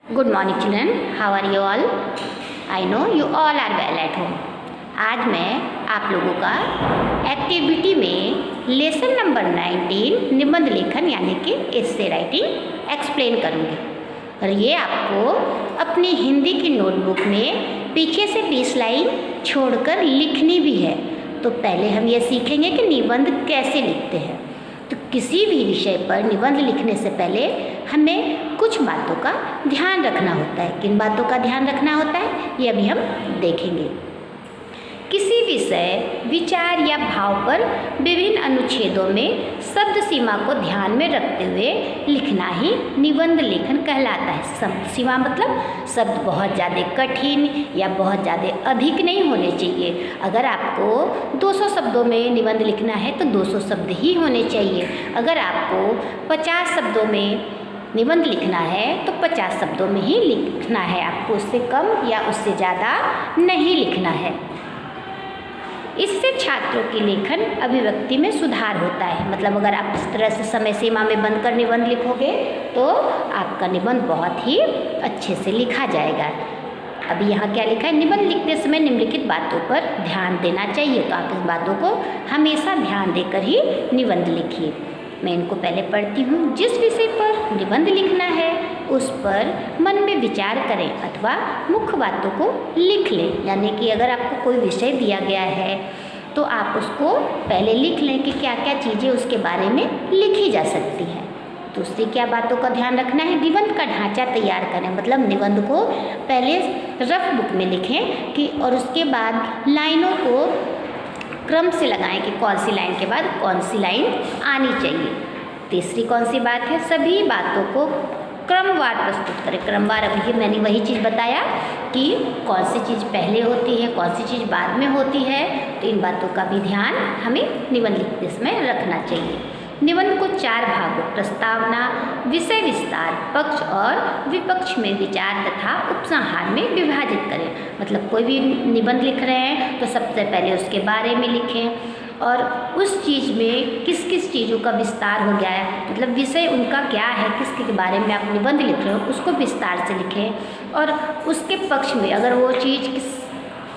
Good morning children, how are you all? I know you all are well at home. आज मैं आप लोगों का एक्टिविटी में लेसन नंबर 19 निबंध लेखन यानी कि एस्से राइटिंग एक्सप्लेन करूँगी। और ये आपको अपनी हिंदी की नोटबुक में पीछे से 20 लाइन छोड़कर लिखनी भी है। तो पहले हम ये सीखेंगे कि निबंध कैसे लिखते हैं। तो किसी भी विषय पर निबंध लिखने से पहले हमें कुछ बातों का ध्यान रखना होता है। किन बातों का ध्यान रखना होता है ये अभी हम देखेंगे। किसी विषय, विचार या भाव पर विभिन्न अनुच्छेदों में शब्द सीमा को ध्यान में रखते हुए लिखना ही निबंध लेखन कहलाता है। शब्द सीमा मतलब शब्द बहुत ज़्यादा कठिन या बहुत ज़्यादा अधिक नहीं होने चाहिए। अगर आपको 200 शब्दों में निबंध लिखना है तो 200 शब्द ही होने चाहिए। अगर आपको 50 शब्दों में निबंध लिखना है तो 50 शब्दों में ही लिखना है। आपको उससे कम या उससे ज़्यादा नहीं लिखना है। इससे छात्रों की लेखन अभिव्यक्ति में सुधार होता है। मतलब अगर आप इस तरह से समय सीमा में बंद कर निबंध लिखोगे तो आपका निबंध बहुत ही अच्छे से लिखा जाएगा। अभी यहाँ क्या लिखा है, निबंध लिखते समय निम्नलिखित बातों पर ध्यान देना चाहिए। तो आप इस बातों को हमेशा ध्यान देकर ही निबंध लिखिए। मैं इनको पहले पढ़ती हूँ। जिस विषय पर निबंध लिखना है उस पर मन में विचार करें अथवा मुख्य बातों को लिख लें। यानी कि अगर आपको कोई विषय दिया गया है तो आप उसको पहले लिख लें कि क्या क्या चीज़ें उसके बारे में लिखी जा सकती हैं। तो उससे क्या बातों का ध्यान रखना है, निबंध का ढांचा तैयार करें। मतलब निबंध को पहले रफ बुक में लिखें कि और उसके बाद लाइनों को क्रम से लगाएं कि कौन सी लाइन के बाद कौन सी लाइन आनी चाहिए। तीसरी कौन सी बात है, सभी बातों को क्रमवार प्रस्तुत करें। क्रमवार अभी मैंने वही चीज़ बताया कि कौन सी चीज़ पहले होती है, कौन सी चीज़ बाद में होती है। तो इन बातों का भी ध्यान हमें निबंध लिखते समय रखना चाहिए। निबंध को 4 भागों प्रस्तावना, विषय विस्तार, पक्ष और विपक्ष में विचार तथा उपसंहार में विभाजित करें। मतलब कोई भी निबंध लिख रहे हैं तो सबसे पहले उसके बारे में लिखें और उस चीज़ में किस किस चीज़ों का विस्तार हो गया है, मतलब विषय उनका क्या है, किसके बारे में आप निबंध लिख रहे हो उसको विस्तार से लिखें। और उसके पक्ष में अगर वो चीज़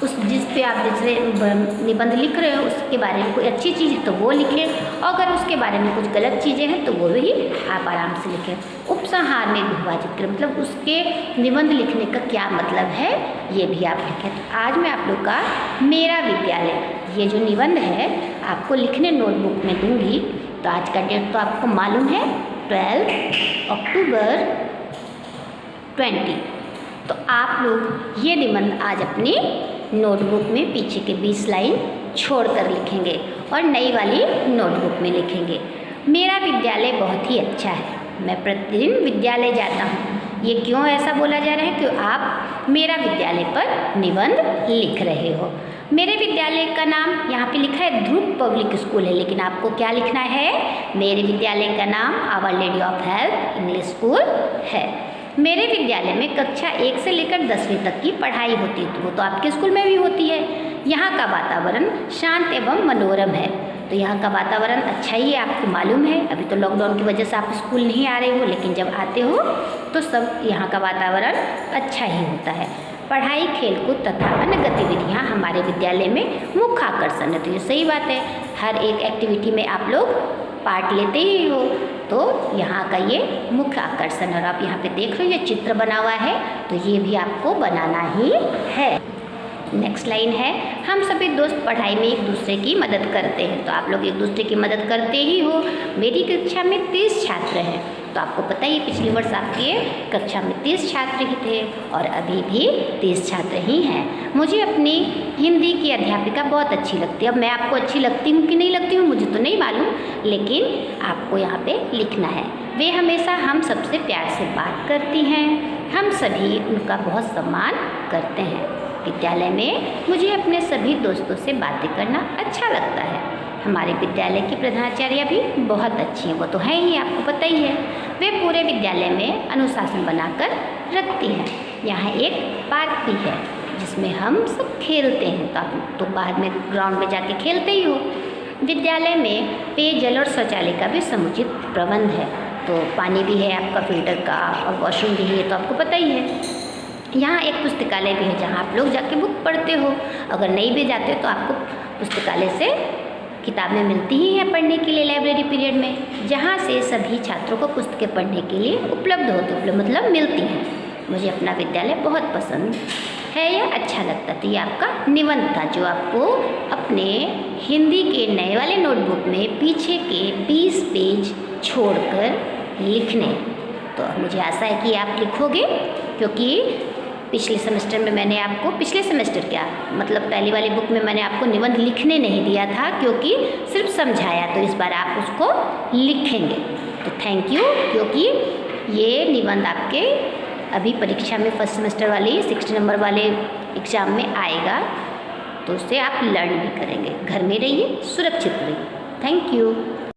जिस पे आप जिससे निबंध लिख रहे हो उसके बारे में कोई अच्छी चीज़ है तो वो लिखें, और अगर उसके बारे में कुछ गलत चीज़ें हैं तो वो भी आप आराम से लिखें। उपसंहार में विभाजित करें, मतलब उसके निबंध लिखने का क्या मतलब है ये भी आप लिखें। तो आज मैं आप लोग का मेरा विद्यालय ये जो निबंध है आपको लिखने नोटबुक में दूंगी। तो आज का डेट तो आपको मालूम है 12 अक्टूबर 20। तो आप लोग ये निबंध आज अपनी नोटबुक में पीछे के 20 लाइन छोड़कर लिखेंगे और नई वाली नोटबुक में लिखेंगे। मेरा विद्यालय बहुत ही अच्छा है, मैं प्रतिदिन विद्यालय जाता हूँ। ये क्यों ऐसा बोला जा रहा है कि आप मेरा विद्यालय पर निबंध लिख रहे हो। मेरे विद्यालय का नाम यहाँ पे लिखा है ध्रुव पब्लिक स्कूल है, लेकिन आपको क्या लिखना है, मेरे विद्यालय का नाम Our Lady of Help English School है। मेरे विद्यालय में कक्षा 1 से लेकर 10वीं तक की पढ़ाई होती है। तो वो तो आपके स्कूल में भी होती है। यहाँ का वातावरण शांत एवं मनोरम है। तो यहाँ का वातावरण अच्छा ही है, आपको मालूम है। अभी तो लॉकडाउन की वजह से आप स्कूल नहीं आ रहे हो, लेकिन जब आते हो तो सब यहाँ का वातावरण अच्छा ही होता है। पढ़ाई, खेलकूद तथा अन्य गतिविधियाँ हमारे विद्यालय में मुख्य आकर्षण है। तो ये सही बात है, हर एक एक्टिविटी में आप लोग पार्ट लेते ही हो। तो यहाँ का ये मुख्य आकर्षण, और आप यहाँ पे देख रहे हो ये चित्र बना हुआ है तो ये भी आपको बनाना ही है। नेक्स्ट लाइन है, हम सभी दोस्त पढ़ाई में एक दूसरे की मदद करते हैं। तो आप लोग एक दूसरे की मदद करते ही हो। मेरी कक्षा में 30 छात्र हैं। तो आपको पता ही पिछले वर्ष आपके कक्षा में 30 छात्र ही थे और अभी भी 30 छात्र ही हैं। मुझे अपनी हिंदी की अध्यापिका बहुत अच्छी लगती है। अब मैं आपको अच्छी लगती हूँ कि नहीं लगती हूँ मुझे तो नहीं मालूम, लेकिन आपको यहाँ पे लिखना है। वे हमेशा हम सबसे प्यार से बात करती हैं, हम सभी उनका बहुत सम्मान करते हैं। विद्यालय में मुझे अपने सभी दोस्तों से बातें करना अच्छा लगता है। हमारे विद्यालय की प्रधानाचार्य भी बहुत अच्छी हैं, वो तो हैं ही, आपको पता ही है। वे पूरे विद्यालय में अनुशासन बनाकर रखती हैं। यहाँ एक पार्क भी है जिसमें हम सब खेलते हैं। तो आप तो बाद में ग्राउंड में जाके खेलते ही हो। विद्यालय में पेयजल और शौचालय का भी समुचित प्रबंध है। तो पानी भी है आपका फिल्टर का और वॉशरूम भी है, तो आपको पता ही है। यहाँ एक पुस्तकालय भी है जहाँ आप लोग जाके बुक पढ़ते हो। अगर नहीं भी जाते तो आपको पुस्तकालय से किताबें मिलती ही हैं पढ़ने के लिए लाइब्रेरी पीरियड में, जहाँ से सभी छात्रों को पुस्तकें पढ़ने के लिए उपलब्ध मतलब मिलती हैं। मुझे अपना विद्यालय बहुत पसंद है या अच्छा लगता। तो ये आपका निबंध था जो आपको अपने हिंदी के नए वाले नोटबुक में पीछे के 20 पेज छोड़कर लिखने हैं। तो मुझे आशा है कि आप लिखोगे, क्योंकि पिछले सेमेस्टर में मैंने आपको, पिछले सेमेस्टर क्या मतलब पहली वाली बुक में मैंने आपको निबंध लिखने नहीं दिया था, क्योंकि सिर्फ समझाया। तो इस बार आप उसको लिखेंगे। तो थैंक यू, क्योंकि ये निबंध आपके अभी परीक्षा में फर्स्ट सेमेस्टर वाली 60 नंबर वाले एग्ज़ाम में आएगा, तो उससे आप लर्न भी करेंगे। घर में रहिए, सुरक्षित रहिए। Thank you.